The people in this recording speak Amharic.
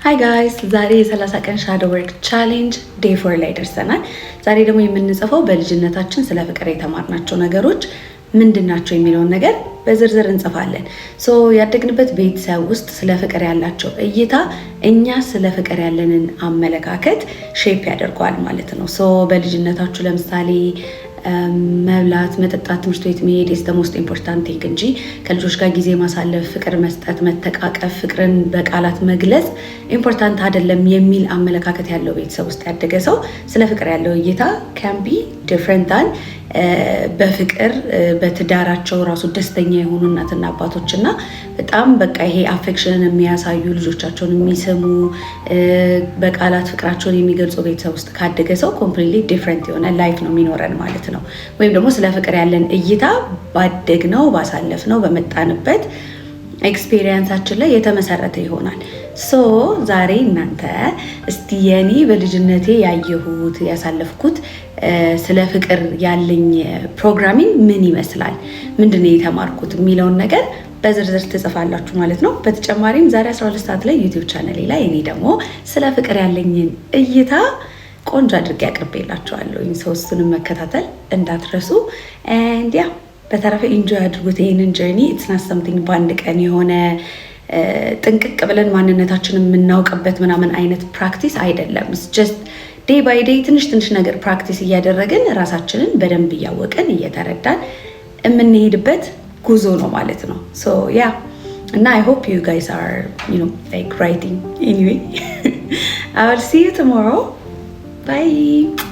ሃይ ጋይስ ዛሬ የ30 ቀን ሻዶው ወርክ ቻሌንጅ ዴይ 4 ላይ ደርሰናል። ዛሬ ደግሞ የምንጽፈው በልጅነታችን ስለ ፍቅር የተማርናቸው ነገሮች ምንድናቸው የሚለውን ነገር በዝርዝር እንጽፋለን። ያደግንበት ቤተሰብ ውስጥ ስለ ፍቅር ያላቸው እይታ እኛ ስለ ፍቅር ያለንን አመለካከት ሼፕ ያደርገዋል ማለት ነው። በልጅነታችሁ ለምሳሌ መብላት፣ መጠጣት፣ ትምህርት ቤት መሄድ is the most important thing እንጂ ከልጆች ጋር ጊዜ ማሳለፍ፣ ፍቅር መስጠት፣ መተቃቀፍ፣ ፍቅርን በቃላት መግለጽ ኢምፖርታንት አይደለም የሚል አመለካከት ያለው ቤተሰብ ውስጥ ያደገ ሰው ስለ ፍቅር ያለው እይታ can be different than በፍቅር በትዳራቸው ራሱ ደስተኛ የሆኑ እናትና አባቶችና በጣም በቃ ይሄ አፌክሽንን የሚያሳዩ ልጆቻቸውን የሚስሙ በቃላት ፍቅራቸውን የሚገልጹ ቤተሰብ ውስጥ ካደገ ሰው ኮምፕሊትሊ ዲፍረንት የሆነ ላይፍ ነው የሚኖረን ማለት ነው። ወይም ደግሞ ስለ ፍቅር ያለን እይታ ባደግነው ባሳለፍነው በመጣንበት ኤክስፒሪየንሳችን ላይ የተመሰረተ ይሆናል። ዛሬ እናንተ እስቲ የኔ በልጅነቴ ያየሁት ያሳለፍኩት ስለ ፍቅር ያለኝ ፕሮግራሚንግ ምን ይመስላል፣ ምንድነው የተማርኩት የሚለውን ነገር በዝርዝር ትጽፋላችሁ ማለት ነው። በተጨማሪም ዛሬ 12 ሰዓት ላይ ዩቲዩብ ቻናሌ ላይ እኔ ደግሞ ስለ ፍቅር ያለኝን እይታ ቆንጆ አድርጌ አቅርቤላችኋለሁ። እሱንም መከታተል እንዳትረሱ። and yeah በተረፈ ኢንጆይ አድርጉት ይሄንን ጀርኒ። ኢትስ ናት ሰምቲንግ በአንድ ቀን የሆነ ጥንቅቅ ብለን ማንነታችንን የምናውቅበት ምናምን አይነት ፕራክቲስ አይደለም። ኢትስ ጀስት ዴይ ባይ ዴይ ትንሽ ትንሽ ነገር ፕራክቲስ እያደረግን ራሳችንን በደንብ እያወቅን እየተረዳን የምንሄድበት ጉዞ ነው ማለት ነው። እና I hope you guys are like writing anyway. I will see you tomorrow. Bye.